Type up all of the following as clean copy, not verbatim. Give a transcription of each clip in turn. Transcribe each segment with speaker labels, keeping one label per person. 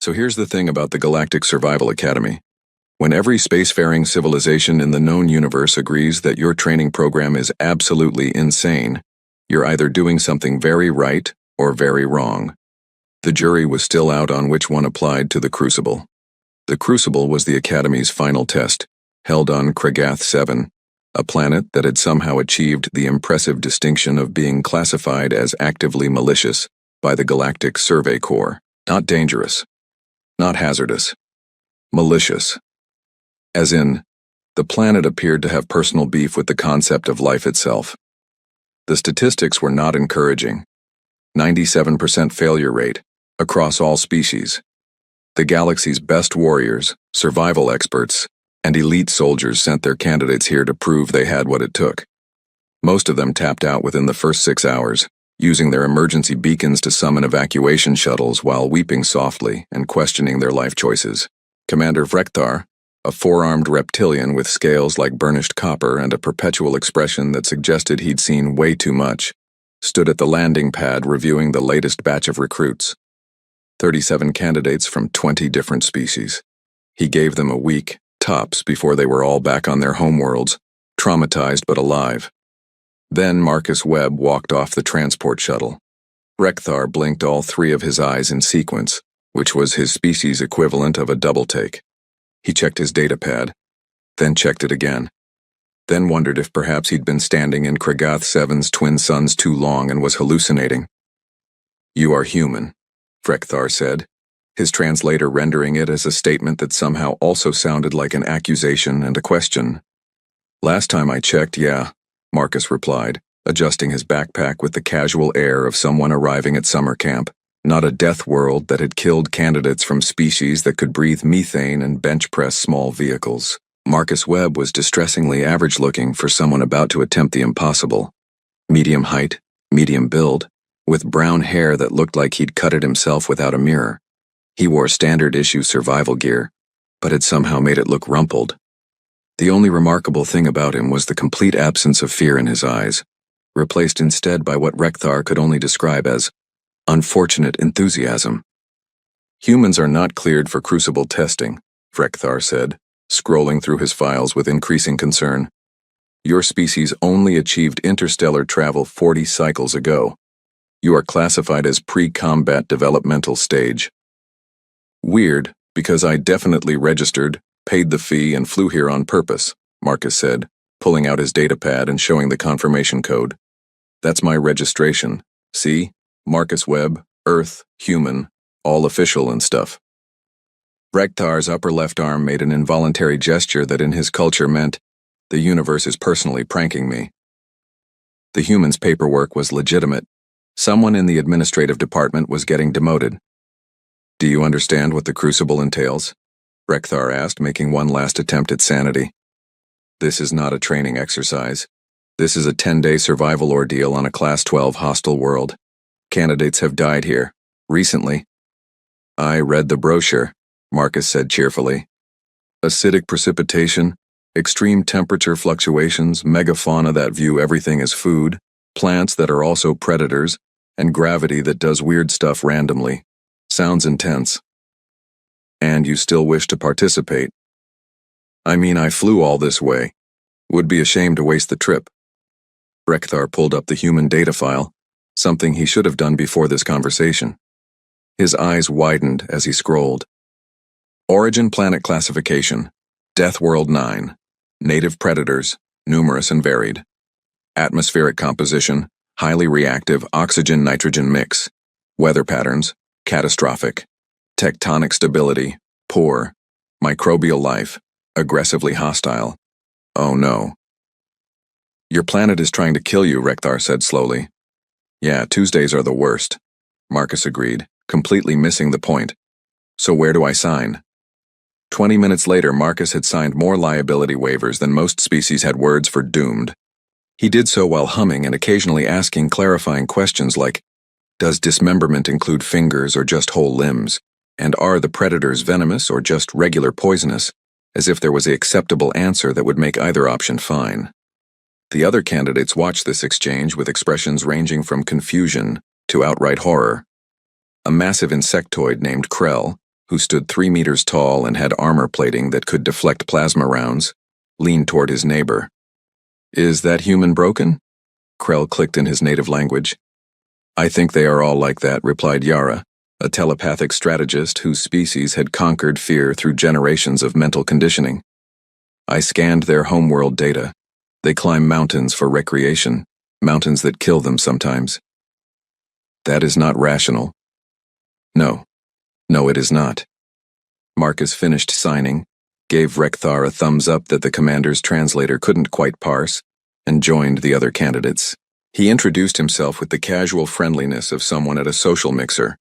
Speaker 1: So here's the thing about the Galactic Survival Academy. When every spacefaring civilization in the known universe agrees that your training program is absolutely insane, you're either doing something very right or very wrong. The jury was still out on which one applied to the crucible. The crucible was the Academy's final test, held on Kragath 7, a planet that had somehow achieved the impressive distinction of being classified as actively malicious by the Galactic Survey Corps. Not dangerous, not hazardous, malicious. As in, the planet appeared to have personal beef with the concept of life itself. The statistics were not encouraging. 97% failure rate across all species. The galaxy's best warriors, survival experts, and elite soldiers sent their candidates here to prove they had what it took. Most of them tapped out within the first 6 hours, using their emergency beacons to summon evacuation shuttles while weeping softly and questioning their life choices. Commander Vrekthar, a four-armed reptilian with scales like burnished copper and a perpetual expression that suggested he'd seen way too much, stood at the landing pad reviewing the latest batch of recruits. 37 candidates from 20 different species. He gave them a week, tops, before they were all back on their homeworlds, traumatized but alive. Then Marcus Webb walked off the transport shuttle. Vrekthar blinked all three of his eyes in sequence, which was his species' equivalent of a double-take. He checked his datapad, then checked it again, then wondered if perhaps he'd been standing in Kragath 7's twin suns too long and was hallucinating. "You are human," Vrekthar said, his translator rendering it as a statement that somehow also sounded like an accusation and a question. "Last time I checked, yeah," Marcus replied, adjusting his backpack with the casual air of someone arriving at summer camp. Not a death world that had killed candidates from species that could breathe methane and bench-press small vehicles. Marcus Webb was distressingly average-looking for someone about to attempt the impossible. Medium height, medium build, with brown hair that looked like he'd cut it himself without a mirror. He wore standard-issue survival gear, but had somehow made it look rumpled. The only remarkable thing about him was the complete absence of fear in his eyes, replaced instead by what Vrekthar could only describe as unfortunate enthusiasm. "Humans are not cleared for crucible testing," Vrekthar said, scrolling through his files with increasing concern. "Your species only achieved interstellar travel 40 cycles ago. You are classified as pre-combat developmental stage." "Weird, because I definitely registered, paid the fee, and flew here on purpose," Marcus said, pulling out his datapad and showing the confirmation code. "That's my registration. See? Marcus Webb, Earth, human, all official and stuff." Vrektar's upper left arm made an involuntary gesture that in his culture meant, "The universe is personally pranking me." The human's paperwork was legitimate. Someone in the administrative department was getting demoted. "Do you understand what the crucible entails?" Vrekthar asked, making one last attempt at sanity. "This is not a training exercise. This is a 10-day survival ordeal on a Class 12 hostile world. Candidates have died here, recently." "I read the brochure," Marcus said cheerfully. "Acidic precipitation, extreme temperature fluctuations, megafauna that view everything as food, plants that are also predators, and gravity that does weird stuff randomly. Sounds intense. And you still wish to participate?" "I mean, I flew all this way. Would be ashamed to waste the trip." Vrekthar pulled up the human data file, something he should have done before this conversation. His eyes widened as he scrolled. "Origin planet classification, Deathworld 9. Native predators, numerous and varied. Atmospheric composition, highly reactive oxygen-nitrogen mix. Weather patterns, catastrophic. Tectonic stability, poor. Microbial life, aggressively hostile. Oh no." "Your planet is trying to kill you," Vrekthar said slowly. "Yeah, Tuesdays are the worst," Marcus agreed, completely missing the point. "So where do I sign?" 20 minutes later, Marcus had signed more liability waivers than most species had words for doomed. He did so while humming and occasionally asking clarifying questions like, does dismemberment include fingers or just whole limbs? And are the predators venomous or just regular poisonous? As if there was an acceptable answer that would make either option fine. The other candidates watched this exchange with expressions ranging from confusion to outright horror. A massive insectoid named Krell, who stood 3 meters tall and had armor plating that could deflect plasma rounds, leaned toward his neighbor. "Is that human broken?" Krell clicked in his native language. "I think they are all like that," replied Yara, a telepathic strategist whose species had conquered fear through generations of mental conditioning. "I scanned their homeworld data. They climb mountains for recreation, mountains that kill them sometimes." "That is not rational." No, it is not." Marcus finished signing, gave Rekthar a thumbs up that the commander's translator couldn't quite parse, and joined the other candidates. He introduced himself with the casual friendliness of someone at a social mixer,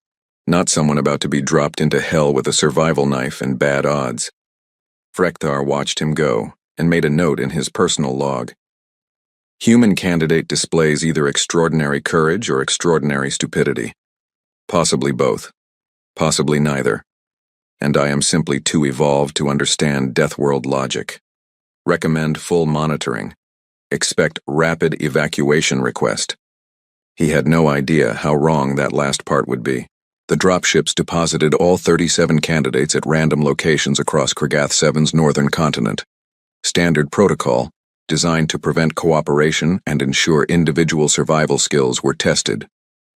Speaker 1: not someone about to be dropped into hell with a survival knife and bad odds. Rekthar watched him go and made a note in his personal log. "Human candidate displays either extraordinary courage or extraordinary stupidity. Possibly both. Possibly neither. And I am simply too evolved to understand Deathworld logic. Recommend full monitoring. Expect rapid evacuation request." He had no idea how wrong that last part would be. The dropships deposited all 37 candidates at random locations across Kragath 7's northern continent. Standard protocol, designed to prevent cooperation and ensure individual survival skills, were tested.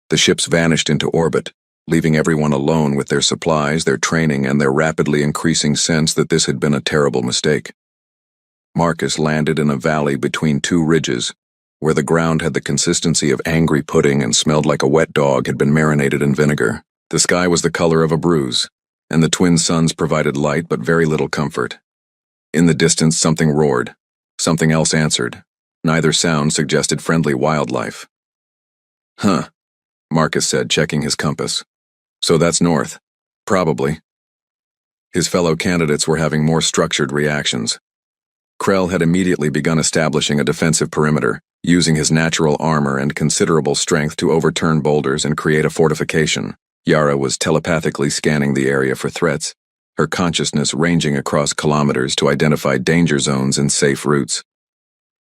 Speaker 1: The ships vanished into orbit, leaving everyone alone with their supplies, their training, and their rapidly increasing sense that this had been a terrible mistake. Marcus landed in a valley between two ridges, where the ground had the consistency of angry pudding and smelled like a wet dog had been marinated in vinegar. The sky was the color of a bruise, and the twin suns provided light but very little comfort. In the distance, something roared. Something else answered. Neither sound suggested friendly wildlife. "Huh," Marcus said, checking his compass. "So that's north. Probably." His fellow candidates were having more structured reactions. Krell had immediately begun establishing a defensive perimeter, using his natural armor and considerable strength to overturn boulders and create a fortification. Yara was telepathically scanning the area for threats, her consciousness ranging across kilometers to identify danger zones and safe routes.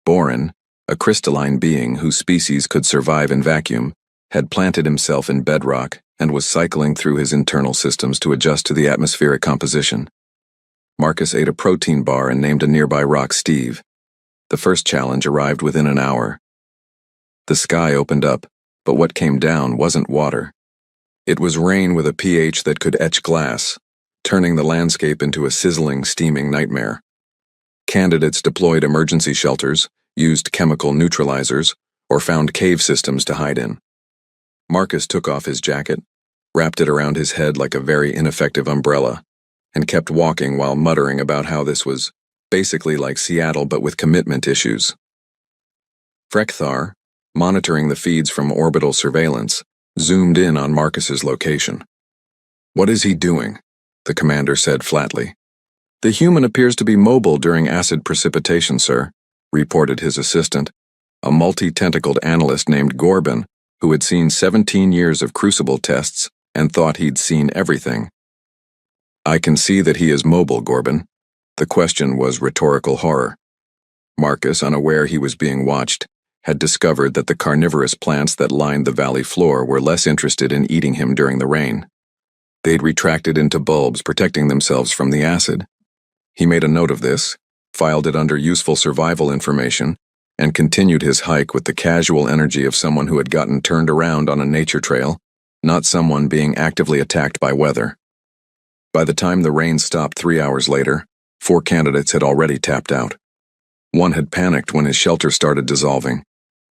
Speaker 1: Borin, a crystalline being whose species could survive in vacuum, had planted himself in bedrock and was cycling through his internal systems to adjust to the atmospheric composition. Marcus ate a protein bar and named a nearby rock Steve. The first challenge arrived within an hour. The sky opened up, but what came down wasn't water. It was rain with a pH that could etch glass, turning the landscape into a sizzling, steaming nightmare. Candidates deployed emergency shelters, used chemical neutralizers, or found cave systems to hide in. Marcus took off his jacket, wrapped it around his head like a very ineffective umbrella, and kept walking while muttering about how this was basically like Seattle but with commitment issues. Rekthar, monitoring the feeds from orbital surveillance, zoomed in on Marcus's location. "What is he doing?" the commander said flatly. "The human appears to be mobile during acid precipitation, sir," reported his assistant, a multi-tentacled analyst named Gorbin, who had seen 17 years of crucible tests and thought he'd seen everything. "I can see that he is mobile, Gorbin." The question was rhetorical horror. Marcus, unaware he was being watched, had discovered that the carnivorous plants that lined the valley floor were less interested in eating him during the rain. They'd retracted into bulbs, protecting themselves from the acid. He made a note of this, filed it under useful survival information, and continued his hike with the casual energy of someone who had gotten turned around on a nature trail, not someone being actively attacked by weather. By the time the rain stopped 3 hours later, 4 candidates had already tapped out. One had panicked when his shelter started dissolving.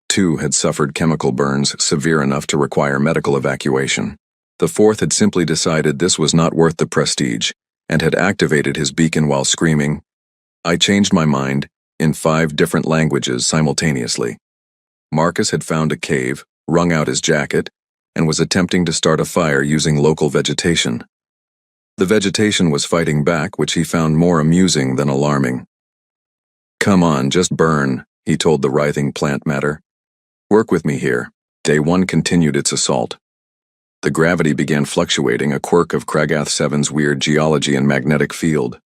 Speaker 1: 2 had suffered chemical burns severe enough to require medical evacuation. The 4th had simply decided this was not worth the prestige, and had activated his beacon while screaming, "I changed my mind," in 5 different languages simultaneously. Marcus had found a cave, wrung out his jacket, and was attempting to start a fire using local vegetation. The vegetation was fighting back, which he found more amusing than alarming. "Come on, just burn," he told the writhing plant matter. "Work with me here." Day 1 continued its assault. The gravity began fluctuating, a quirk of Kragath 7's weird geology and magnetic field.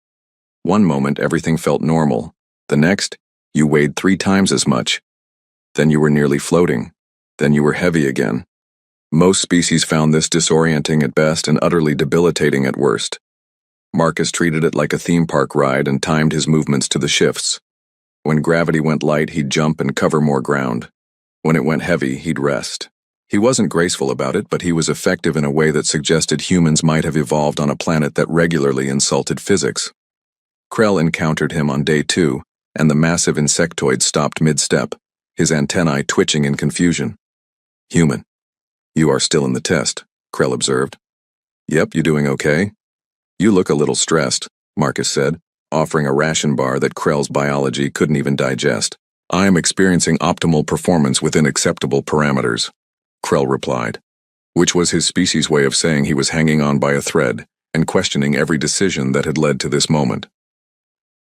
Speaker 1: One moment everything felt normal. The next, you weighed 3 times as much. Then you were nearly floating. Then you were heavy again. Most species found this disorienting at best and utterly debilitating at worst. Marcus treated it like a theme park ride and timed his movements to the shifts. When gravity went light, he'd jump and cover more ground. When it went heavy, he'd rest. He wasn't graceful about it, but he was effective in a way that suggested humans might have evolved on a planet that regularly insulted physics. Krell encountered him on day 2, and the massive insectoid stopped mid-step, his antennae twitching in confusion. "Human, you are still in the test," Krell observed. "Yep, you doing okay?" "You look a little stressed," Marcus said, offering a ration bar that Krell's biology couldn't even digest. "I am experiencing optimal performance within acceptable parameters," Krell replied, which was his species' way of saying he was hanging on by a thread and questioning every decision that had led to this moment.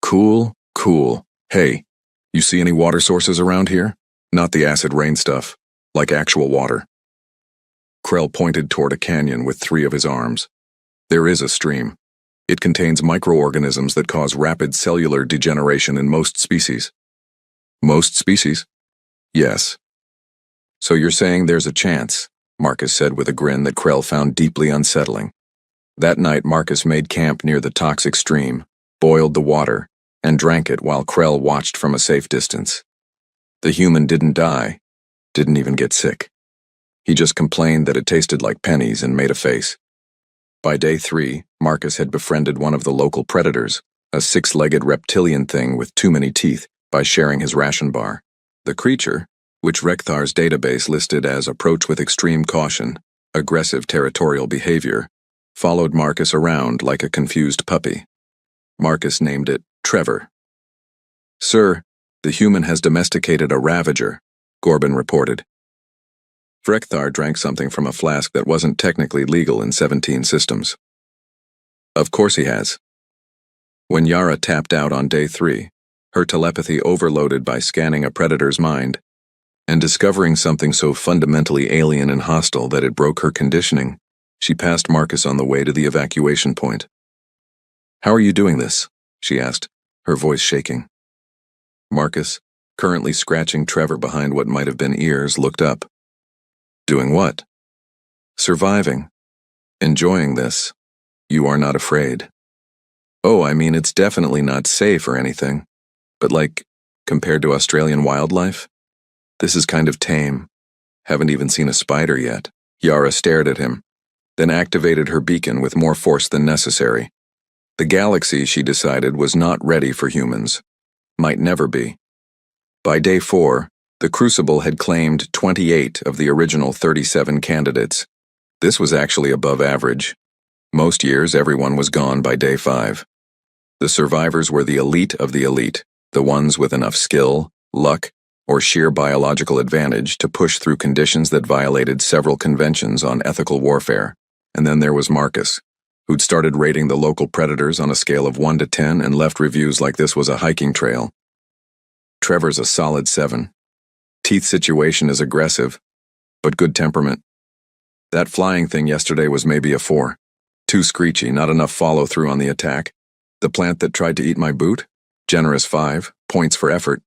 Speaker 1: "Cool, cool. Hey, you see any water sources around here? Not the acid rain stuff, like actual water." Krell pointed toward a canyon with 3 of his arms. "There is a stream. It contains microorganisms that cause rapid cellular degeneration in most species." "Most species?" "Yes." "So you're saying there's a chance," Marcus said with a grin that Krell found deeply unsettling. That night, Marcus made camp near the toxic stream, boiled the water, and drank it while Krell watched from a safe distance. The human didn't die, didn't even get sick. He just complained that it tasted like pennies and made a face. By day 3, Marcus had befriended one of the local predators, a 6-legged reptilian thing with too many teeth, by sharing his ration bar. The creature, which Rekthar's database listed as approach with extreme caution, aggressive territorial behavior, followed Marcus around like a confused puppy. Marcus named it Trevor. "Sir, the human has domesticated a ravager," Corbin reported. Rekthar drank something from a flask that wasn't technically legal in 17 systems. "Of course he has." When Yara tapped out on day 3, her telepathy overloaded by scanning a predator's mind, and discovering something so fundamentally alien and hostile that it broke her conditioning, she passed Marcus on the way to the evacuation point. "How are you doing this?" she asked, her voice shaking. Marcus, currently scratching Trevor behind what might have been ears, looked up. "Doing what?" "Surviving. Enjoying this. You are not afraid." "Oh, I mean, it's definitely not safe or anything. But like, compared to Australian wildlife, this is kind of tame. Haven't even seen a spider yet." Yara stared at him, then activated her beacon with more force than necessary. The galaxy, she decided, was not ready for humans. Might never be. By day 4, the crucible had claimed 28 of the original 37 candidates. This was actually above average. Most years, everyone was gone by day 5. The survivors were the elite of the elite, the ones with enough skill, luck, or sheer biological advantage to push through conditions that violated several conventions on ethical warfare. And then there was Marcus, who'd started rating the local predators on a scale of 1 to 10 and left reviews like this was a hiking trail. Trevor's a solid 7. Teeth situation is aggressive, but good temperament. That flying thing yesterday was maybe a 4. Too screechy, not enough follow-through on the attack. The plant that tried to eat my boot? Generous 5, points for effort.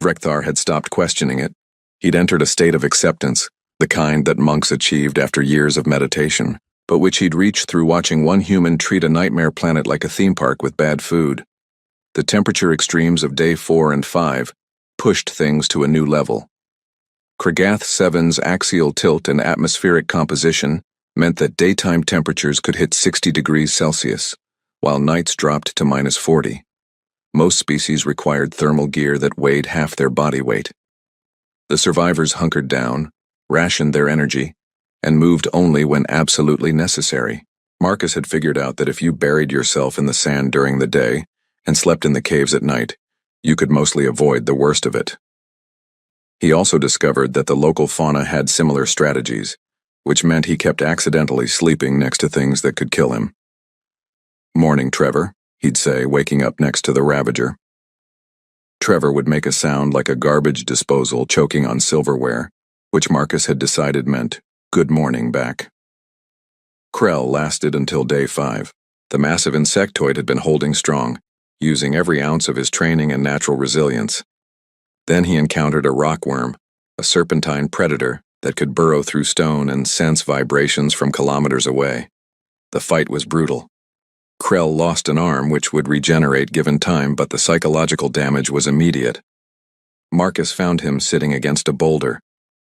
Speaker 1: Rekthar had stopped questioning it. He'd entered a state of acceptance, the kind that monks achieved after years of meditation, but which he'd reached through watching one human treat a nightmare planet like a theme park with bad food. The temperature extremes of day 4 and 5 pushed things to a new level. Kragath 7's axial tilt and atmospheric composition meant that daytime temperatures could hit 60 degrees Celsius, while nights dropped to -40. Most species required thermal gear that weighed half their body weight. The survivors hunkered down, rationed their energy, and moved only when absolutely necessary. Marcus had figured out that if you buried yourself in the sand during the day and slept in the caves at night, you could mostly avoid the worst of it. He also discovered that the local fauna had similar strategies, which meant he kept accidentally sleeping next to things that could kill him. "Morning, Trevor," he'd say, waking up next to the ravager. Trevor would make a sound like a garbage disposal choking on silverware, which Marcus had decided meant good morning back. Krell lasted until day 5. The massive insectoid had been holding strong, using every ounce of his training and natural resilience. Then he encountered a rockworm, a serpentine predator that could burrow through stone and sense vibrations from kilometers away. The fight was brutal. Krell lost an arm which would regenerate given time, but the psychological damage was immediate. Marcus found him sitting against a boulder,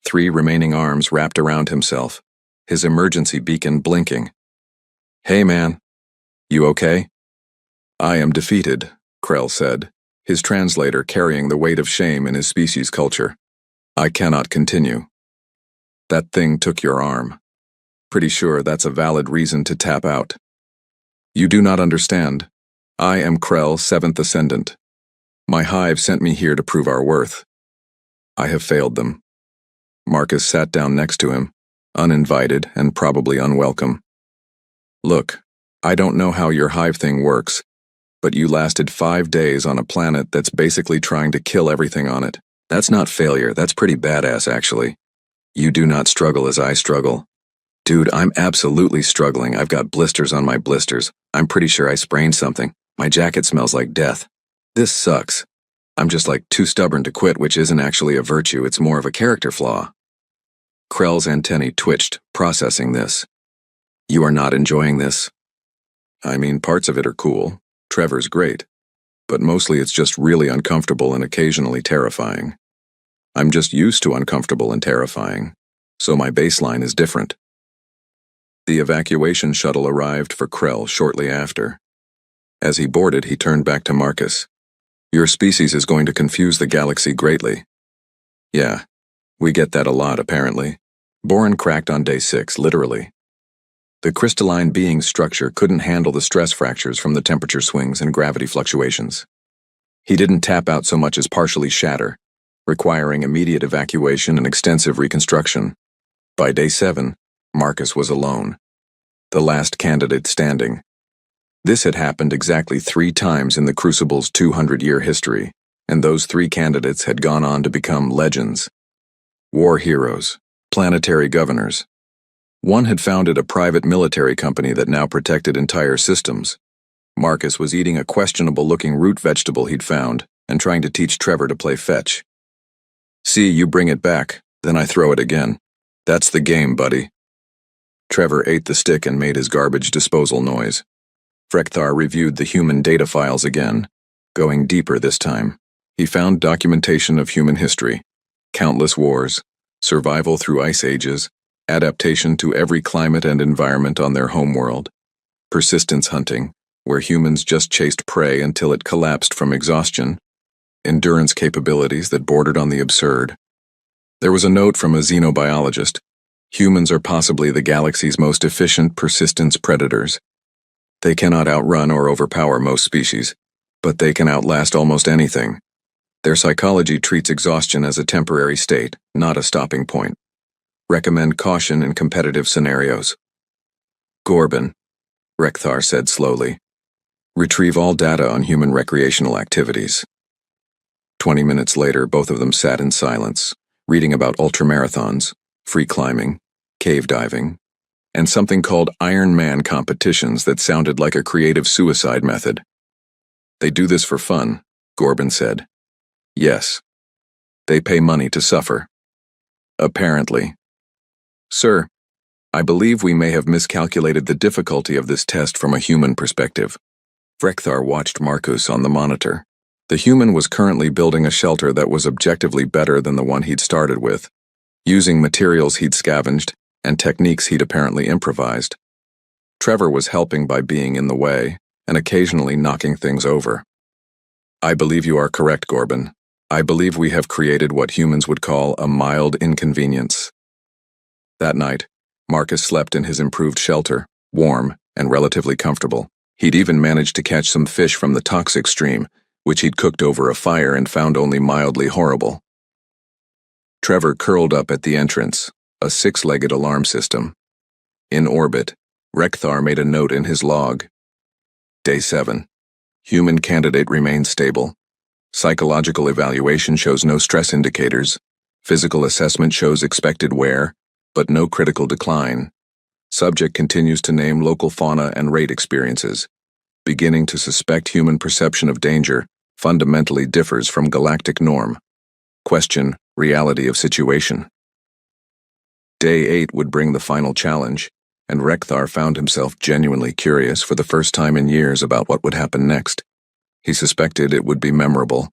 Speaker 1: 3 remaining arms wrapped around himself, his emergency beacon blinking. "Hey man, you okay?" "I am defeated," Krell said, his translator carrying the weight of shame in his species culture. "I cannot continue. That thing took your arm. Pretty sure that's a valid reason to tap out." "You do not understand. I am Krell, 7th Ascendant. My hive sent me here to prove our worth. I have failed them." Marcus sat down next to him, uninvited and probably unwelcome. "Look, I don't know how your hive thing works, but you lasted 5 days on a planet that's basically trying to kill everything on it. That's not failure, that's pretty badass actually. You do not struggle as I struggle." "Dude, I'm absolutely struggling. I've got blisters on my blisters. I'm pretty sure I sprained something. My jacket smells like death. This sucks. I'm just like too stubborn to quit, which isn't actually a virtue, it's more of a character flaw." Krell's antennae twitched, processing this. "You are not enjoying this?" "I mean, parts of it are cool. Trevor's great. But mostly it's just really uncomfortable and occasionally terrifying. I'm just used to uncomfortable and terrifying, so my baseline is different." The evacuation shuttle arrived for Krell shortly after. As he boarded, he turned back to Marcus. "Your species is going to confuse the galaxy greatly." "Yeah, we get that a lot, apparently. Boron cracked on day 6, literally. The crystalline being structure couldn't handle the stress fractures from the temperature swings and gravity fluctuations. He didn't tap out so much as partially shatter, requiring immediate evacuation and extensive reconstruction. By day 7, Marcus was alone, the last candidate standing. This had happened exactly 3 times in the Crucible's 200-year history, and those 3 candidates had gone on to become legends. War heroes, planetary governors. One had founded a private military company that now protected entire systems. Marcus was eating a questionable-looking root vegetable he'd found and trying to teach Trevor to play fetch. "See, you bring it back, then I throw it again. That's the game, buddy." Trevor ate the stick and made his garbage disposal noise. Frekthar reviewed the human data files again, going deeper this time. He found documentation of human history, countless wars, survival through ice ages, adaptation to every climate and environment on their homeworld, persistence hunting, where humans just chased prey until it collapsed from exhaustion, endurance capabilities that bordered on the absurd. There was a note from a xenobiologist. Humans are possibly the galaxy's most efficient persistence predators. They cannot outrun or overpower most species, but they can outlast almost anything. Their psychology treats exhaustion as a temporary state, not a stopping point. Recommend caution in competitive scenarios. "Gorban," Rekthar said slowly. "Retrieve all data on human recreational activities." 20 minutes later, both of them sat in silence, reading about ultramarathons, free climbing, cave diving, and something called Iron Man competitions that sounded like a creative suicide method. "They do this for fun," Gorban said. "Yes. They pay money to suffer." "Apparently." "Sir, I believe we may have miscalculated the difficulty of this test from a human perspective." Frekthar watched Marcus on the monitor. The human was currently building a shelter that was objectively better than the one he'd started with, using materials he'd scavenged and techniques he'd apparently improvised. Trevor was helping by being in the way and occasionally knocking things over. "I believe you are correct, Gorban. I believe we have created what humans would call a mild inconvenience." That night, Marcus slept in his improved shelter, warm and relatively comfortable. He'd even managed to catch some fish from the toxic stream, which he'd cooked over a fire and found only mildly horrible. Trevor curled up at the entrance, a 6-legged alarm system. In orbit, Rekthar made a note in his log. Day 7. Human candidate remains stable. Psychological evaluation shows no stress indicators. Physical assessment shows expected wear, but no critical decline. Subject continues to name local fauna and rate experiences. Beginning to suspect human perception of danger fundamentally differs from galactic norm. Question, reality of situation. Day 8 would bring the final challenge, and Rekthar found himself genuinely curious for the first time in years about what would happen next. He suspected it would be memorable.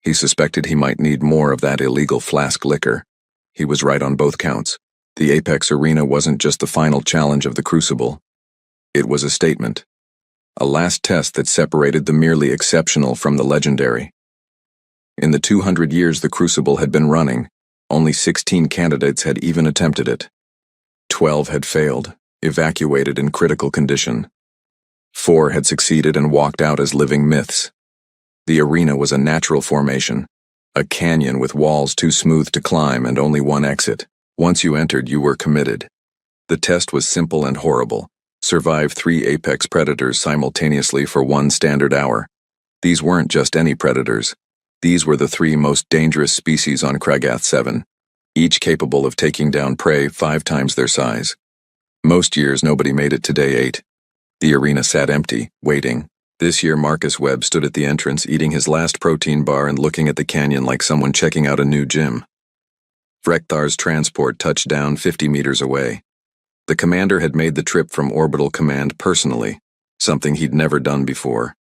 Speaker 1: He suspected he might need more of that illegal flask liquor. He was right on both counts. The Apex Arena wasn't just the final challenge of the crucible. It was a statement. A last test that separated the merely exceptional from the legendary. In the 200 years the crucible had been running, only 16 candidates had even attempted it. 12 had failed, evacuated in critical condition. 4 had succeeded and walked out as living myths. The arena was a natural formation, a canyon with walls too smooth to climb and only one exit. Once you entered, you were committed. The test was simple and horrible. Survive 3 apex predators simultaneously for 1 standard hour. These weren't just any predators. These were the 3 most dangerous species on Kragath 7, each capable of taking down prey 5 times their size. Most years nobody made it to day 8. The arena sat empty, waiting. This year Marcus Webb stood at the entrance eating his last protein bar and looking at the canyon like someone checking out a new gym. Vrekthar's transport touched down 50 meters away. The commander had made the trip from Orbital Command personally, something he'd never done before.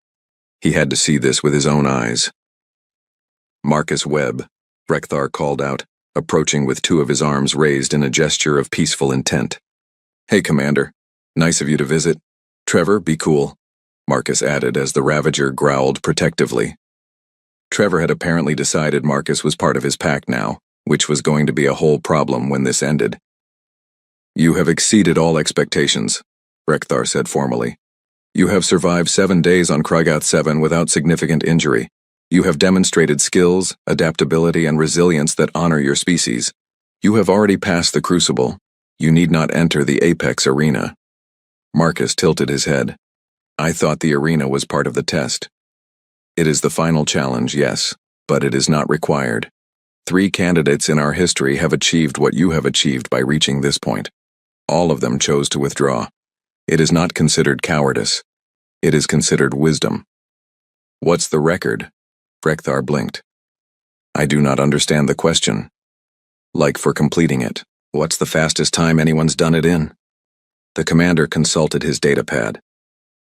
Speaker 1: He had to see this with his own eyes. Marcus Webb, Rekthar called out, approaching with 2 of his arms raised in a gesture of peaceful intent. Hey, Commander. Nice of you to visit. Trevor, be cool, Marcus added as the Ravager growled protectively. Trevor had apparently decided Marcus was part of his pack now, which was going to be a whole problem when this ended. You have exceeded all expectations, Rekthar said formally. You have survived 7 days on Kragath 7 without significant injury. You have demonstrated skills, adaptability, and resilience that honor your species. You have already passed the crucible. You need not enter the Apex Arena. Marcus tilted his head. I thought the arena was part of the test. It is the final challenge, yes, but it is not required. 3 candidates in our history have achieved what you have achieved by reaching this point. All of them chose to withdraw. It is not considered cowardice. It is considered wisdom. What's the record? Rekthar blinked. I do not understand the question. Like for completing it, what's the fastest time anyone's done it in? The commander consulted his datapad.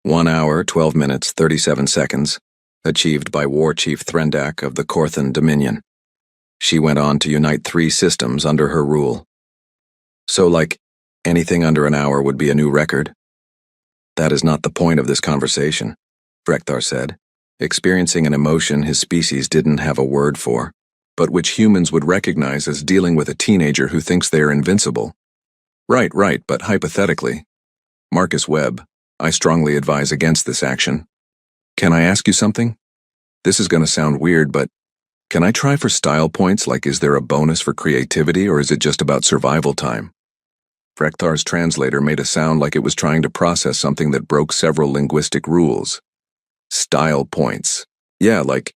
Speaker 1: 1 hour, 12 minutes, 37 seconds, achieved by War Chief Threndak of the Korthan Dominion. She went on to unite 3 systems under her rule. So, like, anything under an hour would be a new record? That is not the point of this conversation, Rekthar said, experiencing an emotion his species didn't have a word for, but which humans would recognize as dealing with a teenager who thinks they are invincible. Right, but hypothetically. Marcus Webb, I strongly advise against this action. Can I ask you something? This is going to sound weird, but can I try for style points, like is there a bonus for creativity or is it just about survival time? Rekthar's translator made a sound like it was trying to process something that broke several linguistic rules. Style points. Yeah, like,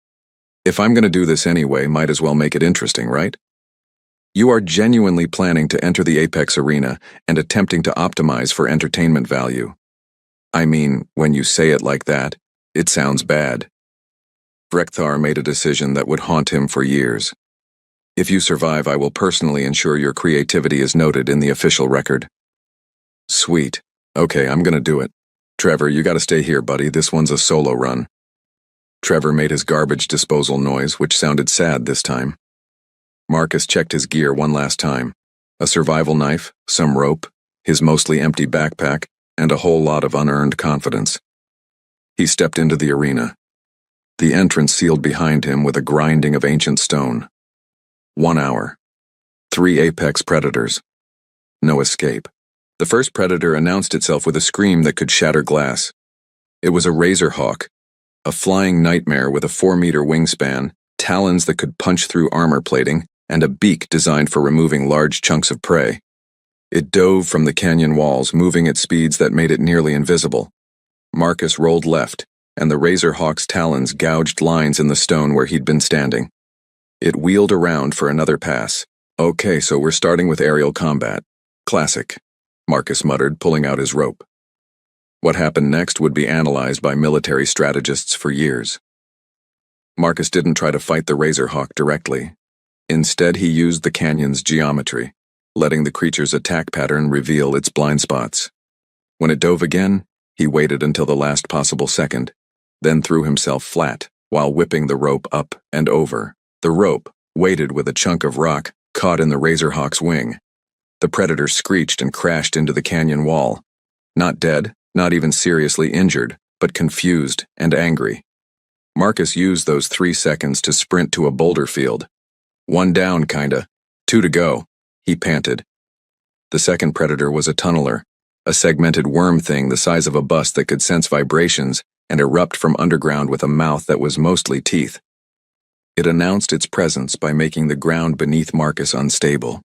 Speaker 1: if I'm going to do this anyway, might as well make it interesting, right? You are genuinely planning to enter the Apex Arena and attempting to optimize for entertainment value. I mean, when you say it like that, it sounds bad. Rekthar made a decision that would haunt him for years. If you survive, I will personally ensure your creativity is noted in the official record. Sweet. Okay, I'm gonna do it. Trevor, you gotta stay here, buddy. This one's a solo run. Trevor made his garbage disposal noise, which sounded sad this time. Marcus checked his gear one last time. A survival knife, some rope, his mostly empty backpack, and a whole lot of unearned confidence. He stepped into the arena. The entrance sealed behind him with a grinding of ancient stone. 1 hour. 3 apex predators. No escape. The first predator announced itself with a scream that could shatter glass. It was a razor hawk, a flying nightmare with a 4-meter wingspan, talons that could punch through armor plating, and a beak designed for removing large chunks of prey. It dove from the canyon walls, moving at speeds that made it nearly invisible. Marcus rolled left, and the razor hawk's talons gouged lines in the stone where he'd been standing. It wheeled around for another pass. Okay, so we're starting with aerial combat. Classic, Marcus muttered, pulling out his rope. What happened next would be analyzed by military strategists for years. Marcus didn't try to fight the razor hawk directly. Instead, he used the canyon's geometry, letting the creature's attack pattern reveal its blind spots. When it dove again, he waited until the last possible second, then threw himself flat while whipping the rope up and over. The rope, weighted with a chunk of rock, caught in the Razorhawk's wing. The predator screeched and crashed into the canyon wall. Not dead, not even seriously injured, but confused and angry. Marcus used those 3 seconds to sprint to a boulder field. 1 down, kinda. 2 to go, he panted. The second predator was a tunneler, a segmented worm thing the size of a bus that could sense vibrations and erupt from underground with a mouth that was mostly teeth. It announced its presence by making the ground beneath Marcus unstable.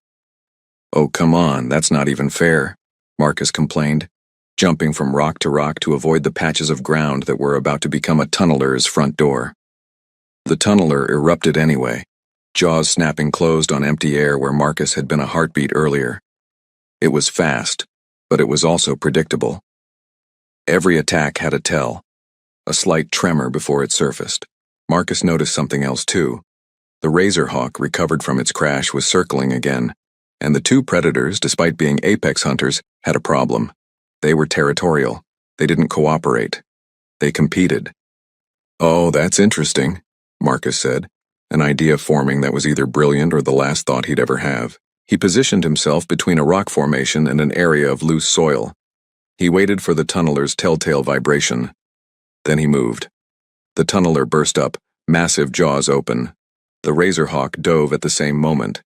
Speaker 1: "Oh, come on, that's not even fair," Marcus complained, jumping from rock to avoid the patches of ground that were about to become a tunneler's front door. The tunneler erupted anyway, jaws snapping closed on empty air where Marcus had been a heartbeat earlier. It was fast, but it was also predictable. Every attack had a tell, a slight tremor before it surfaced. Marcus noticed something else too. The Razorhawk, recovered from its crash, was circling again, and the 2 predators, despite being apex hunters, had a problem. They were territorial. They didn't cooperate. They competed. "Oh, that's interesting," Marcus said, an idea forming that was either brilliant or the last thought he'd ever have. He positioned himself between a rock formation and an area of loose soil. He waited for the tunneler's telltale vibration. Then he moved. The tunneler burst up, massive jaws open. The Razorhawk dove at the same moment.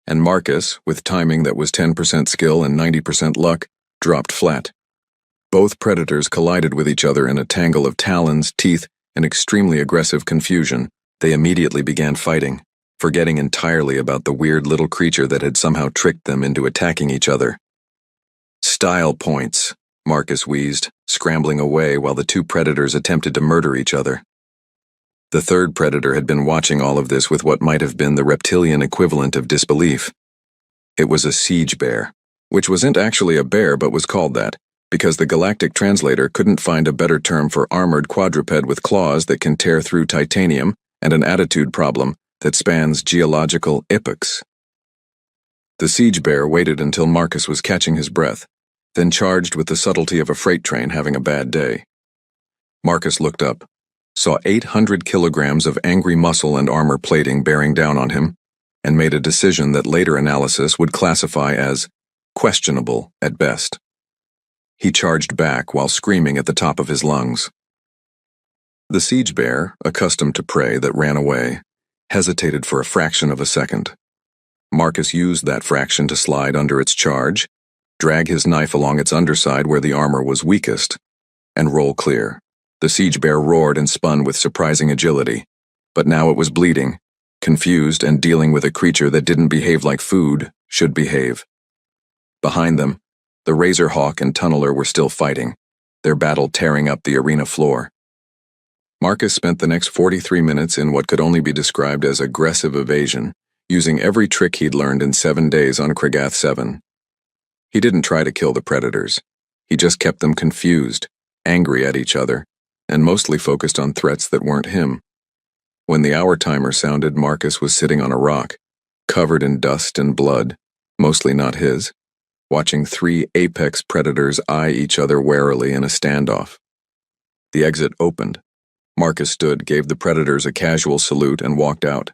Speaker 1: And Marcus, with timing that was 10% skill and 90% luck, dropped flat. Both predators collided with each other in a tangle of talons, teeth, and extremely aggressive confusion. They immediately began fighting, forgetting entirely about the weird little creature that had somehow tricked them into attacking each other. "Style points," Marcus wheezed, scrambling away while the 2 predators attempted to murder each other. The third predator had been watching all of this with what might have been the reptilian equivalent of disbelief. It was a siege bear, which wasn't actually a bear but was called that, because the galactic translator couldn't find a better term for armored quadruped with claws that can tear through titanium and an attitude problem that spans geological epochs. The siege bear waited until Marcus was catching his breath, then charged with the subtlety of a freight train having a bad day. Marcus looked up, saw 800 kilograms of angry muscle and armor plating bearing down on him, and made a decision that later analysis would classify as questionable at best. He charged back while screaming at the top of his lungs. The siege bear, accustomed to prey that ran away, hesitated for a fraction of a second. Marcus used that fraction to slide under its charge, drag his knife along its underside where the armor was weakest, and roll clear. The siege bear roared and spun with surprising agility, but now it was bleeding, confused and dealing with a creature that didn't behave like food should behave. Behind them, the Razorhawk and Tunneler were still fighting, their battle tearing up the arena floor. Marcus spent the next 43 minutes in what could only be described as aggressive evasion, using every trick he'd learned in 7 days on Kregath 7. He didn't try to kill the predators. He just kept them confused, angry at each other, and mostly focused on threats that weren't him. When the hour timer sounded, Marcus was sitting on a rock, covered in dust and blood, mostly not his, watching 3 apex predators eye each other warily in a standoff. The exit opened. Marcus stood, gave the predators a casual salute, and walked out.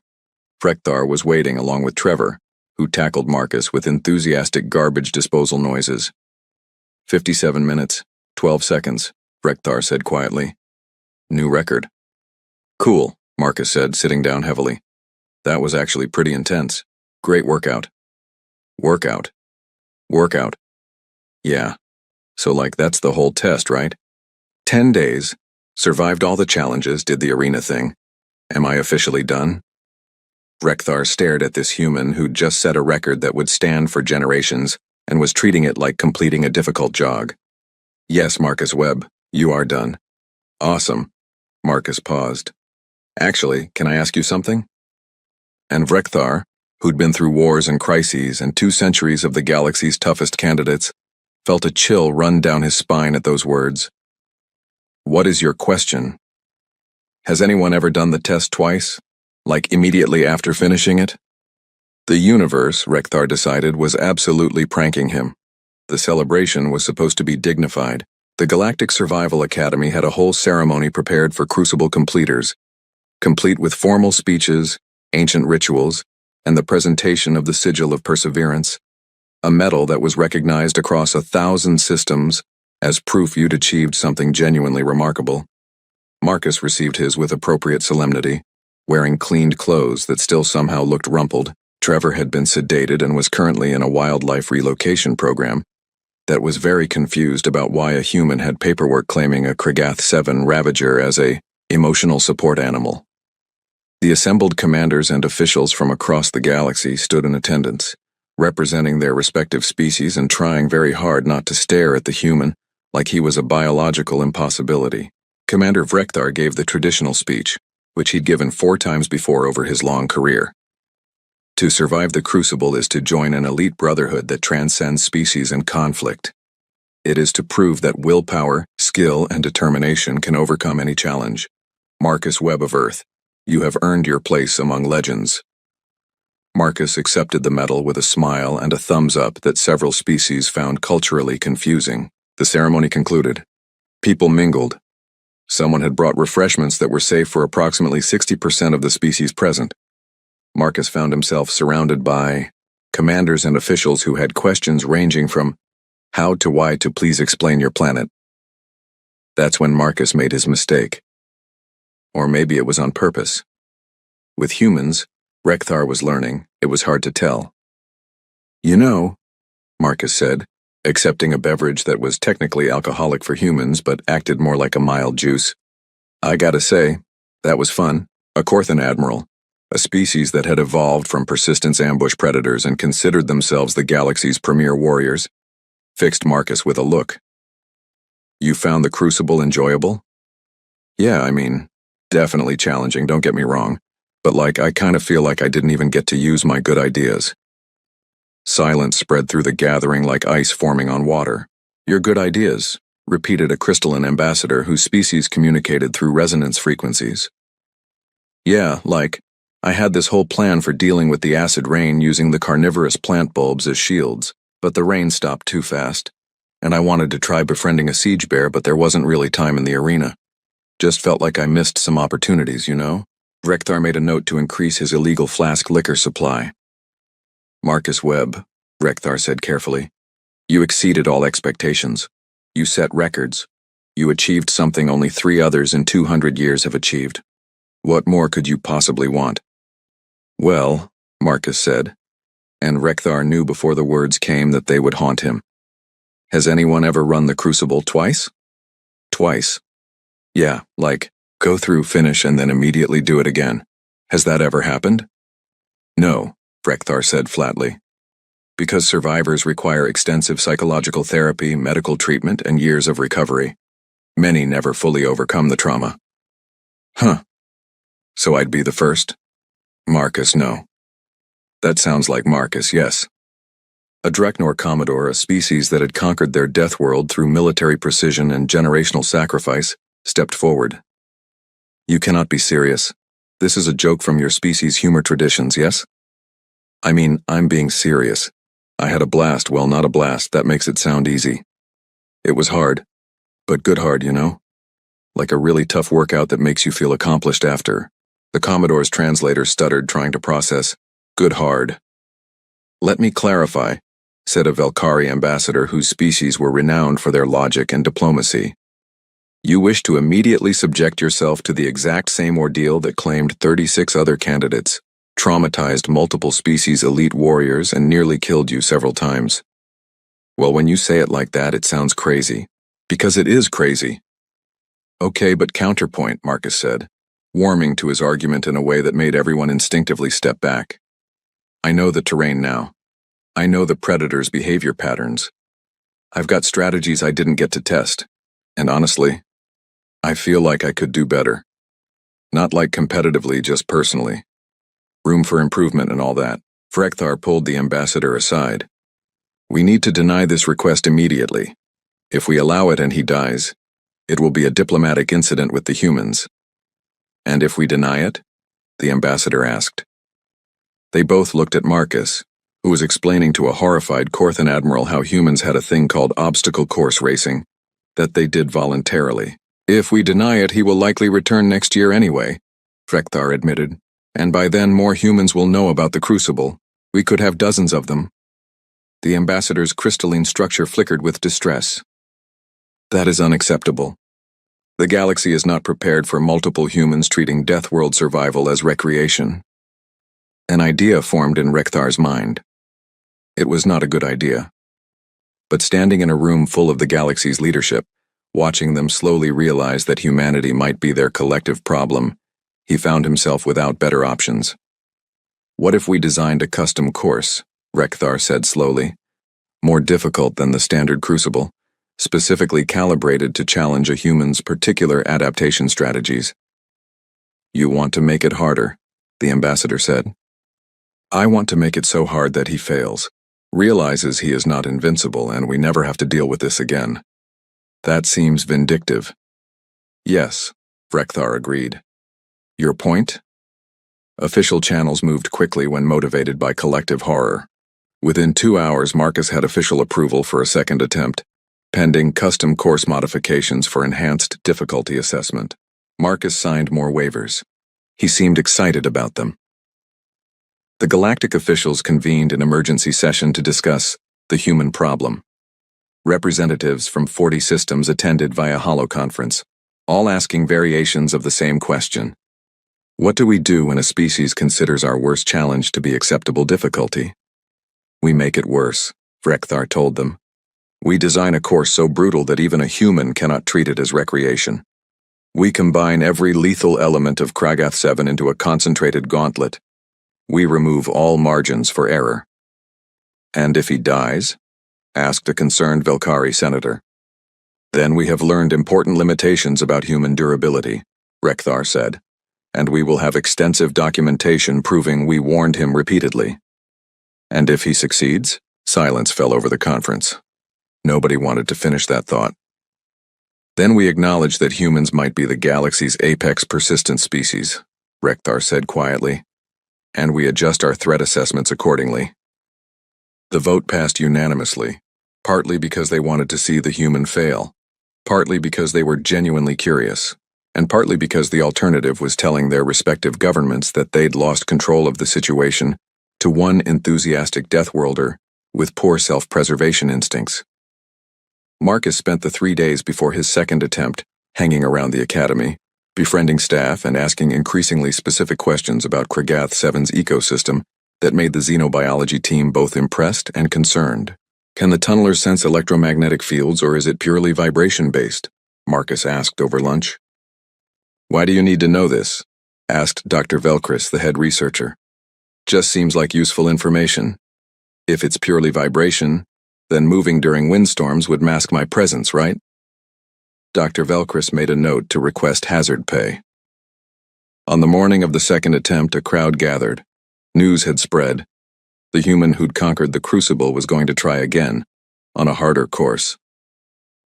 Speaker 1: Frekthar was waiting along with Trevor, who tackled Marcus with enthusiastic garbage disposal noises. 57 minutes, 12 seconds, Frekthar said quietly. New record. Cool, Marcus said, sitting down heavily. That was actually pretty intense. Great workout. Workout. Workout. Yeah. So that's the whole test, right? 10 days. Survived all the challenges, did the arena thing. Am I officially done? Frekthar stared at this human who'd just set a record that would stand for generations and was treating it like completing a difficult jog. Yes, Marcus Webb, you are done. Awesome. Marcus paused. Actually, can I ask you something? And Frekthar, who'd been through wars and crises and 2 centuries of the galaxy's toughest candidates, felt a chill run down his spine at those words. What is your question? Has anyone ever done the test twice? Like immediately after finishing it? The universe, Frekthar decided, was absolutely pranking him. The celebration was supposed to be dignified. The Galactic Survival Academy had a whole ceremony prepared for crucible completers, complete with formal speeches, ancient rituals, and the presentation of the Sigil of Perseverance, a medal that was recognized across 1,000 systems as proof you'd achieved something genuinely remarkable. Marcus received his with appropriate solemnity, wearing cleaned clothes that still somehow looked rumpled. Trevor had been sedated and was currently in a wildlife relocation program that was very confused about why a human had paperwork claiming a Krigath 7 Ravager as a emotional support animal. The assembled commanders and officials from across the galaxy stood in attendance, representing their respective species and trying very hard not to stare at the human like he was a biological impossibility. Commander Vrekthar gave the traditional speech, which he'd given 4 times before over his long career. To survive the crucible is to join an elite brotherhood that transcends species and conflict. It is to prove that willpower, skill, and determination can overcome any challenge. Marcus Webb of Earth, you have earned your place among legends. Marcus accepted the medal with a smile and a thumbs up that several species found culturally confusing. The ceremony concluded. People mingled. Someone had brought refreshments that were safe for approximately 60% of the species present. Marcus found himself surrounded by commanders and officials who had questions ranging from how to why to please explain your planet. That's when Marcus made his mistake. Or maybe it was on purpose. With humans, Rekthar was learning, it was hard to tell. You know, Marcus said, accepting a beverage that was technically alcoholic for humans but acted more like a mild juice. I gotta say, that was fun. A Korthan admiral, a species that had evolved from persistence ambush predators and considered themselves the galaxy's premier warriors, fixed Marcus with a look. You found the crucible enjoyable? Yeah, I mean, definitely challenging, don't get me wrong, but I kind of feel like I didn't even get to use my good ideas. Silence spread through the gathering like ice forming on water. Your good ideas, repeated a crystalline ambassador whose species communicated through resonance frequencies. Yeah, I had this whole plan for dealing with the acid rain using the carnivorous plant bulbs as shields, but the rain stopped too fast. And I wanted to try befriending a siege bear, but there wasn't really time in the arena. Just felt like I missed some opportunities, you know? Rekthar made a note to increase his illegal flask liquor supply. Marcus Webb, Rekthar said carefully, you exceeded all expectations. You set records. You achieved something only 3 others in 200 years have achieved. What more could you possibly want? Well, Marcus said, and Rekthar knew before the words came that they would haunt him. Has anyone ever run the crucible twice? Twice. Yeah, go through, finish, and then immediately do it again. Has that ever happened? No, Rekthar said flatly. Because survivors require extensive psychological therapy, medical treatment, and years of recovery. Many never fully overcome the trauma. Huh. So I'd be the first? Marcus, no. That sounds like Marcus, yes. A Dreknor Commodore, a species that had conquered their Deathworld through military precision and generational sacrifice, stepped forward. You cannot be serious. This is a joke from your species' humor traditions, yes? I mean, I'm being serious. I had a blast, well, not a blast, that makes it sound easy. It was hard, but good hard, you know? Like a really tough workout that makes you feel accomplished after. The Commodore's translator stuttered, trying to process, good hard. Let me clarify, said a Velkari ambassador whose species were renowned for their logic and diplomacy. You wish to immediately subject yourself to the exact same ordeal that claimed 36 other candidates, traumatized multiple species elite warriors, and nearly killed you several times. Well, when you say it like that, it sounds crazy. Because it is crazy. Okay, but counterpoint, Marcus said, warming to his argument in a way that made everyone instinctively step back. I know the terrain now. I know the predator's behavior patterns. I've got strategies I didn't get to test. And honestly, I feel like I could do better. Not competitively, just personally. Room for improvement and all that. Vrekthar pulled the ambassador aside. We need to deny this request immediately. If we allow it and he dies, it will be a diplomatic incident with the humans. And if we deny it? The ambassador asked. They both looked at Marcus, who was explaining to a horrified Corthan admiral how humans had a thing called obstacle course racing, that they did voluntarily. If we deny it, he will likely return next year anyway, Frekthar admitted, and by then more humans will know about the crucible. We could have dozens of them. The ambassador's crystalline structure flickered with distress. That is unacceptable. The galaxy is not prepared for multiple humans treating Deathworld survival as recreation. An idea formed in Rekthar's mind. It was not a good idea. But standing in a room full of the galaxy's leadership, watching them slowly realize that humanity might be their collective problem, he found himself without better options. What if we designed a custom course, Rekthar said slowly, more difficult than the standard crucible, specifically calibrated to challenge a human's particular adaptation strategies? You want to make it harder, the ambassador said. I want to make it so hard that he fails, realizes he is not invincible, and we never have to deal with this again. That seems vindictive. Yes, Rekthar agreed. Your point? Official channels moved quickly when motivated by collective horror. Within 2 hours, Marcus had official approval for a second attempt, pending custom course modifications for enhanced difficulty assessment. Marcus signed more waivers. He seemed excited about them. The galactic officials convened an emergency session to discuss the human problem. Representatives from 40 systems attended via holoconference, all asking variations of the same question. What do we do when a species considers our worst challenge to be acceptable difficulty? We make it worse, Rekthar told them. We design a course so brutal that even a human cannot treat it as recreation. We combine every lethal element of Kragath 7 into a concentrated gauntlet. We remove all margins for error. And if he dies? Asked a concerned Velkari senator. Then we have learned important limitations about human durability, Rekthar said, and we will have extensive documentation proving we warned him repeatedly. And if he succeeds? Silence fell over the conference. Nobody wanted to finish that thought. Then we acknowledge that humans might be the galaxy's apex persistent species, Rekthar said quietly, and we adjust our threat assessments accordingly. The vote passed unanimously, partly because they wanted to see the human fail, partly because they were genuinely curious, and partly because the alternative was telling their respective governments that they'd lost control of the situation to one enthusiastic Deathworlder with poor self-preservation instincts. Marcus spent the 3 days before his second attempt hanging around the academy, befriending staff and asking increasingly specific questions about Kragath 7's ecosystem that made the xenobiology team both impressed and concerned. Can the tunnelers sense electromagnetic fields, or is it purely vibration-based? Marcus asked over lunch. Why do you need to know this? Asked Dr. Velkris, the head researcher. Just seems like useful information. If it's purely vibration, then moving during windstorms would mask my presence, right? Dr. Velkris made a note to request hazard pay. On the morning of the second attempt, a crowd gathered. News had spread. The human who'd conquered the crucible was going to try again, on a harder course.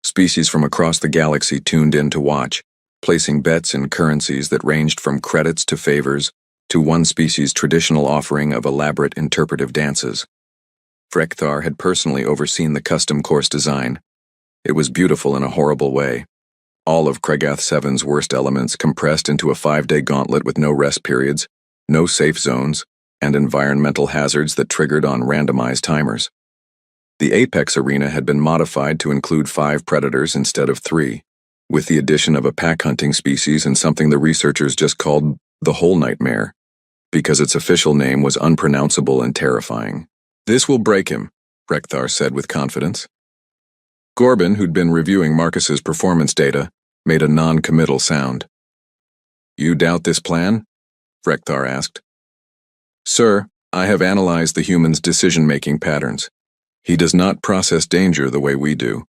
Speaker 1: Species from across the galaxy tuned in to watch, placing bets in currencies that ranged from credits to favors to one species' traditional offering of elaborate interpretive dances. Frekthar had personally overseen the custom course design. It was beautiful in a horrible way. All of Kragath 7's worst elements compressed into a 5-day gauntlet with no rest periods, no safe zones, and environmental hazards that triggered on randomized timers. The Apex arena had been modified to include 5 predators instead of 3, with the addition of a pack-hunting species and something the researchers just called the Whole Nightmare, because its official name was unpronounceable and terrifying. This will break him, Rekthar said with confidence. Gorbin, who'd been reviewing Marcus's performance data, made a non-committal sound. You doubt this plan? Rekthar asked. Sir, I have analyzed the human's decision-making patterns. He does not process danger the way we do.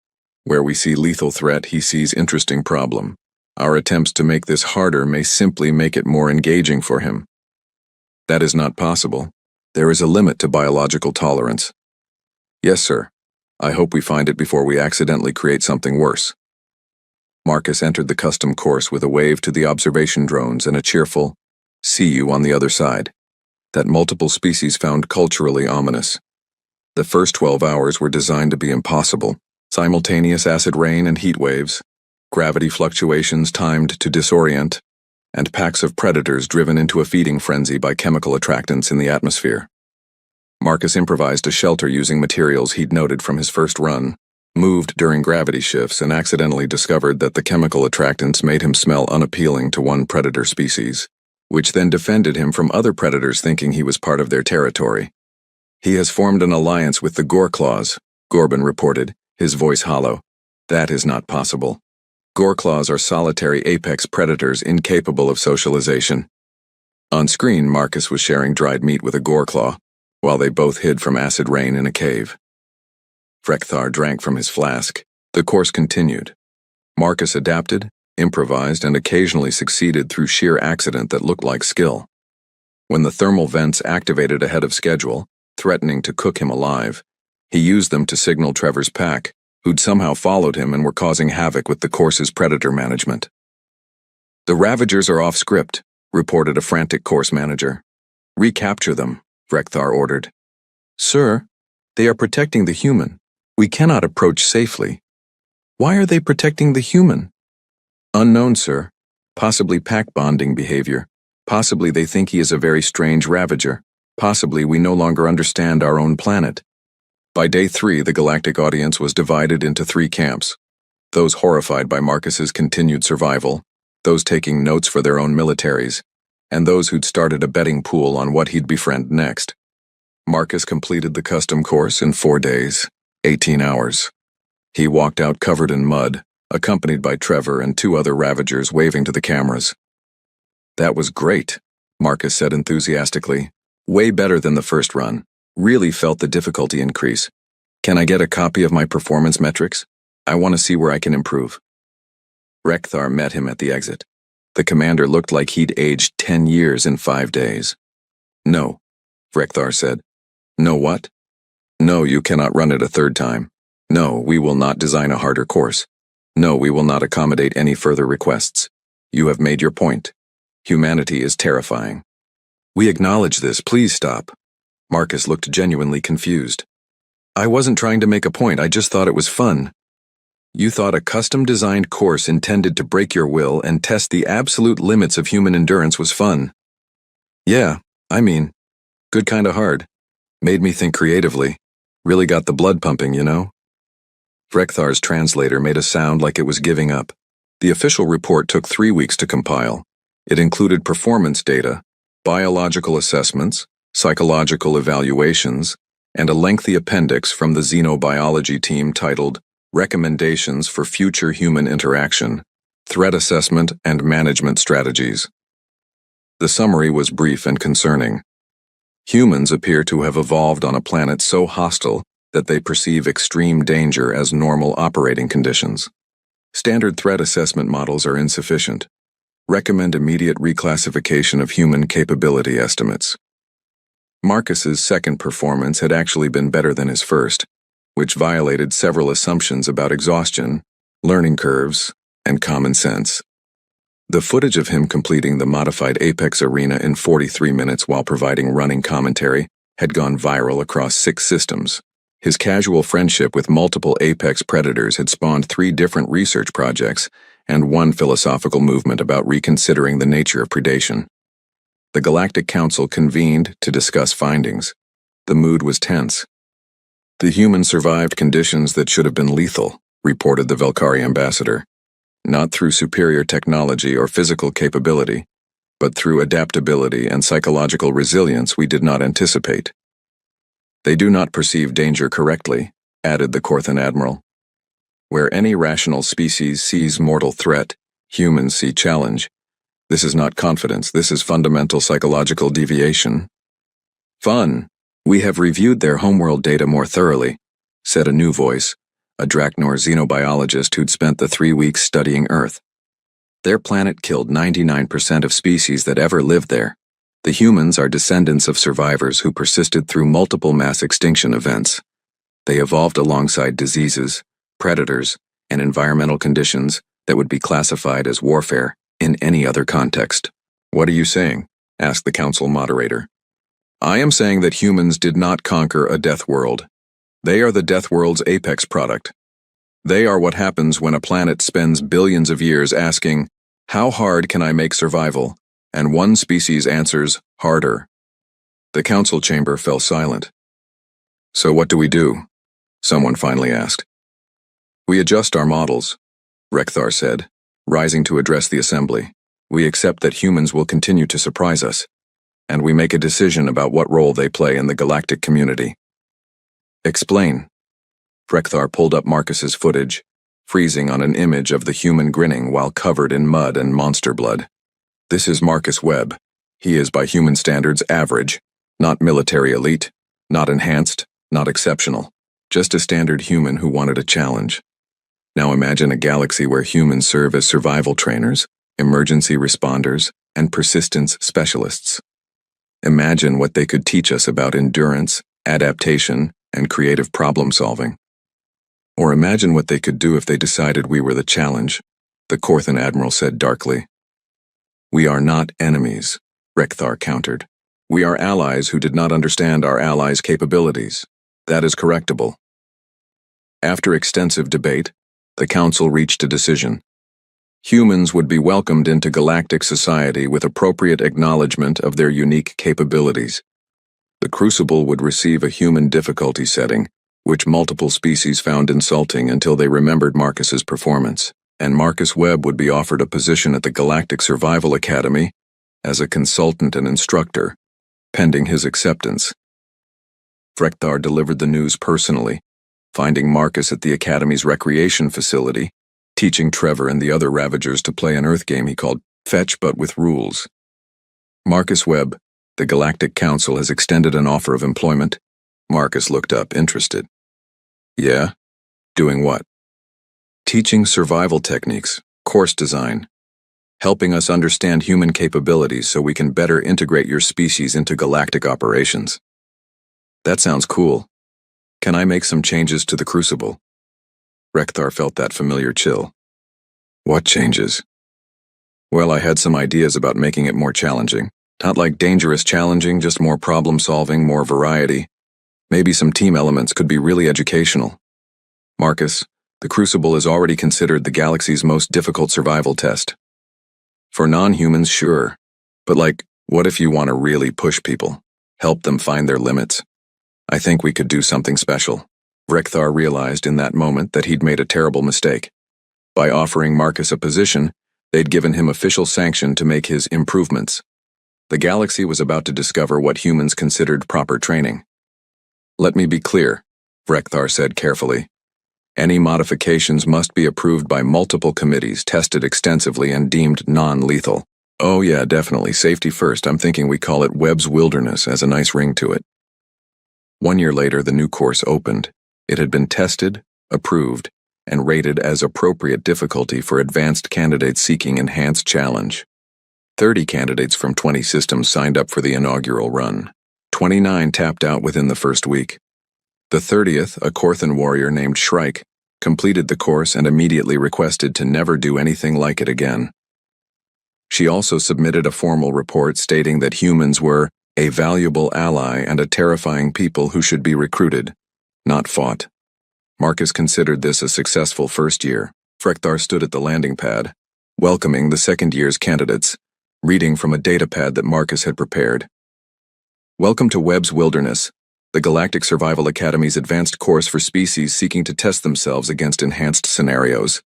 Speaker 1: Where we see lethal threat, he sees interesting problem. Our attempts to make this harder may simply make it more engaging for him. That is not possible. There is a limit to biological tolerance. Yes, sir. I hope we find it before we accidentally create something worse. Marcus entered the custom course with a wave to the observation drones and a cheerful, "See you on the other side," that multiple species found culturally ominous. The first 12 hours were designed to be impossible. Simultaneous acid rain and heat waves, gravity fluctuations timed to disorient, and packs of predators driven into a feeding frenzy by chemical attractants in the atmosphere. Marcus improvised a shelter using materials he'd noted from his first run, moved during gravity shifts, and accidentally discovered that the chemical attractants made him smell unappealing to one predator species, which then defended him from other predators thinking he was part of their territory. "He has formed an alliance with the Goreclaws," Gorban reported, his voice hollow. "That is not possible. Goreclaws are solitary apex predators incapable of socialization." On screen, Marcus was sharing dried meat with a Goreclaw, while they both hid from acid rain in a cave. Frekthar drank from his flask. The course continued. Marcus adapted, improvised, and occasionally succeeded through sheer accident that looked like skill. When the thermal vents activated ahead of schedule, threatening to cook him alive, he used them to signal Trevor's pack, who'd somehow followed him and were causing havoc with the course's predator management. "The Ravagers are off script," reported a frantic course manager. "Recapture them," Frekthar ordered. "Sir, they are protecting the human. We cannot approach safely." "Why are they protecting the human?" "Unknown, sir. Possibly pack bonding behavior. Possibly they think he is a very strange Ravager. Possibly we no longer understand our own planet." By day 3, the galactic audience was divided into 3 camps: those horrified by Marcus's continued survival, those taking notes for their own militaries, and those who'd started a betting pool on what he'd befriend next. Marcus completed the custom course in 4 days, 18 hours. He walked out covered in mud, accompanied by Trevor and 2 other Ravagers waving to the cameras. "That was great," Marcus said enthusiastically. "Way better than the first run. Really felt the difficulty increase. Can I get a copy of my performance metrics? I want to see where I can improve." Frekthar met him at the exit. The commander looked like he'd aged 10 years in 5 days. "No," Frekthar said. "No what?" "No, you cannot run it a 3rd time. No, we will not design a harder course. No, we will not accommodate any further requests. You have made your point. Humanity is terrifying." "We acknowledge this. Please stop." Marcus looked genuinely confused. "I wasn't trying to make a point, I just thought it was fun." "You thought a custom-designed course intended to break your will and test the absolute limits of human endurance was fun?" "Yeah, good kinda hard. Made me think creatively. Really got the blood pumping, you know?" Frekthar's translator made a sound like it was giving up. The official report took 3 weeks to compile. It included performance data, biological assessments, psychological evaluations, and a lengthy appendix from the xenobiology team titled Recommendations for Future Human Interaction, Threat Assessment and Management Strategies. The summary was brief and concerning. Humans appear to have evolved on a planet so hostile that they perceive extreme danger as normal operating conditions. Standard threat assessment models are insufficient. Recommend immediate reclassification of human capability estimates. Marcus's second performance had actually been better than his first, which violated several assumptions about exhaustion, learning curves, and common sense. The footage of him completing the modified Apex Arena in 43 minutes while providing running commentary had gone viral across 6 systems. His casual friendship with multiple Apex predators had spawned 3 different research projects and 1 philosophical movement about reconsidering the nature of predation. The Galactic Council convened to discuss findings. The mood was tense. "The humans survived conditions that should have been lethal," reported the Velkari ambassador. "Not through superior technology or physical capability, but through adaptability and psychological resilience we did not anticipate. They do not perceive danger correctly," added the Korthan admiral. "Where any rational species sees mortal threat, humans see challenge. This is not confidence, this is fundamental psychological deviation." "Fun. We have reviewed their homeworld data more thoroughly," said a new voice, a Draknor xenobiologist who'd spent the 3 weeks studying Earth. "Their planet killed 99% of species that ever lived there. The humans are descendants of survivors who persisted through multiple mass extinction events. They evolved alongside diseases, predators, and environmental conditions that would be classified as warfare in any other context." "What are you saying?" asked the council moderator. "I am saying that humans did not conquer a death world," They are the Deathworld's apex product. They are what happens when a planet spends billions of years asking, how hard can I make survival? And one species answers, harder. The council chamber fell silent. So what do we do? Someone finally asked. We adjust our models, Rekthar said, rising to address the assembly. We accept that humans will continue to surprise us, and we make a decision about what role they play in the galactic community. Explain. Rekthar pulled up Marcus's footage, freezing on an image of the human grinning while covered in mud and monster blood. This is Marcus Webb. He is, by human standards, average, not military elite, not enhanced, not exceptional, just a standard human who wanted a challenge. Now imagine a galaxy where humans serve as survival trainers, emergency responders, and persistence specialists. Imagine what they could teach us about endurance, adaptation, and creative problem-solving. Or imagine what they could do if they decided we were the challenge, the Corthan Admiral said darkly. We are not enemies, Rekthar countered. We are allies who did not understand our allies' capabilities. That is correctable. After extensive debate, the Council reached a decision. Humans would be welcomed into galactic society with appropriate acknowledgement of their unique capabilities. The crucible would receive a human difficulty setting, which multiple species found insulting until they remembered Marcus's performance, and Marcus Webb would be offered a position at the Galactic Survival Academy as a consultant and instructor, pending his acceptance. Rekthar delivered the news personally, finding Marcus at the Academy's recreation facility, teaching Trevor and the other Ravagers to play an Earth game he called Fetch but with rules. Marcus Webb, the Galactic Council has extended an offer of employment. Marcus looked up, interested. Yeah? Doing what? Teaching survival techniques, course design, helping us understand human capabilities so we can better integrate your species into galactic operations. That sounds cool. Can I make some changes to the crucible? Rekthar felt that familiar chill. What changes? Well, I had some ideas about making it more challenging. Not like dangerous challenging, just more problem-solving, more variety. Maybe some team elements could be really educational. Marcus, the crucible is already considered the galaxy's most difficult survival test. For non-humans, sure. But what if you want to really push people? Help them find their limits? I think we could do something special. Rekthar realized in that moment that he'd made a terrible mistake. By offering Marcus a position, they'd given him official sanction to make his improvements. The galaxy was about to discover what humans considered proper training. Let me be clear, Rekthar said carefully. Any modifications must be approved by multiple committees, tested extensively, and deemed non-lethal. Oh yeah, definitely, safety first. I'm thinking we call it Webb's Wilderness, as a nice ring to it. 1 year later, the new course opened. It had been tested, approved, and rated as appropriate difficulty for advanced candidates seeking enhanced challenge. 30 candidates from 20 systems signed up for the inaugural run. 29 tapped out within the first week. The 30th, a Corthan warrior named Shrike, completed the course and immediately requested to never do anything like it again. She also submitted a formal report stating that humans were a valuable ally and a terrifying people who should be recruited, not fought. Marcus considered this a successful first year. Rekthar stood at the landing pad, welcoming the second year's candidates, reading from a datapad that Marcus had prepared. Welcome to Webb's Wilderness, the Galactic Survival Academy's advanced course for species seeking to test themselves against enhanced scenarios.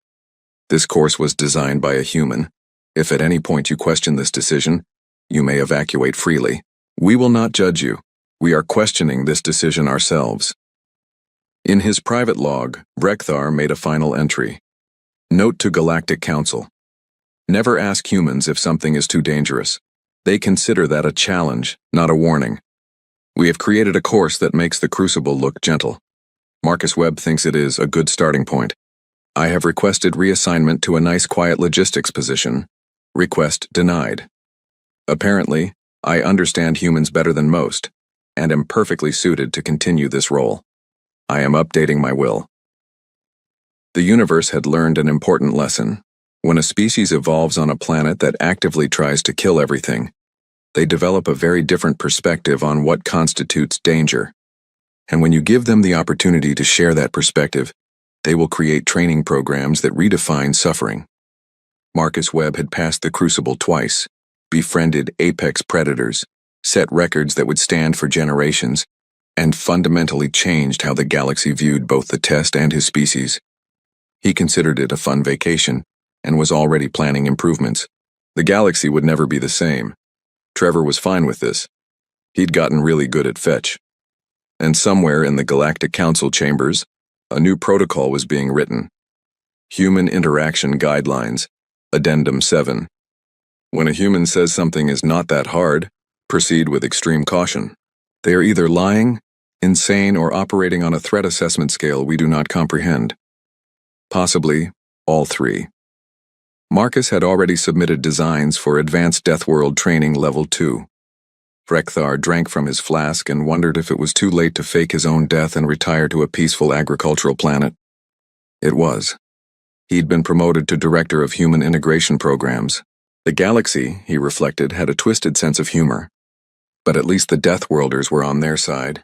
Speaker 1: This course was designed by a human. If at any point you question this decision, you may evacuate freely. We will not judge you. We are questioning this decision ourselves. In his private log, Rekthar made a final entry. Note to Galactic Council. Never ask humans if something is too dangerous. They consider that a challenge, not a warning. We have created a course that makes the crucible look gentle. Marcus Webb thinks it is a good starting point. I have requested reassignment to a nice quiet logistics position. Request denied. Apparently, I understand humans better than most, and am perfectly suited to continue this role. I am updating my will. The universe had learned an important lesson. When a species evolves on a planet that actively tries to kill everything, they develop a very different perspective on what constitutes danger. And when you give them the opportunity to share that perspective, they will create training programs that redefine suffering. Marcus Webb had passed the crucible twice, befriended apex predators, set records that would stand for generations, and fundamentally changed how the galaxy viewed both the test and his species. He considered it a fun vacation, and was already planning improvements. The galaxy would never be the same. Trevor was fine with this. He'd gotten really good at fetch. And somewhere in the Galactic Council chambers, a new protocol was being written. Human Interaction Guidelines, Addendum 7. When a human says something is not that hard, proceed with extreme caution. They are either lying, insane, or operating on a threat assessment scale we do not comprehend. Possibly all three. Marcus had already submitted designs for Advanced Deathworld Training Level 2. Frekthar drank from his flask and wondered if it was too late to fake his own death and retire to a peaceful agricultural planet. It was. He'd been promoted to Director of Human Integration Programs. The galaxy, he reflected, had a twisted sense of humor. But at least the Deathworlders were on their side.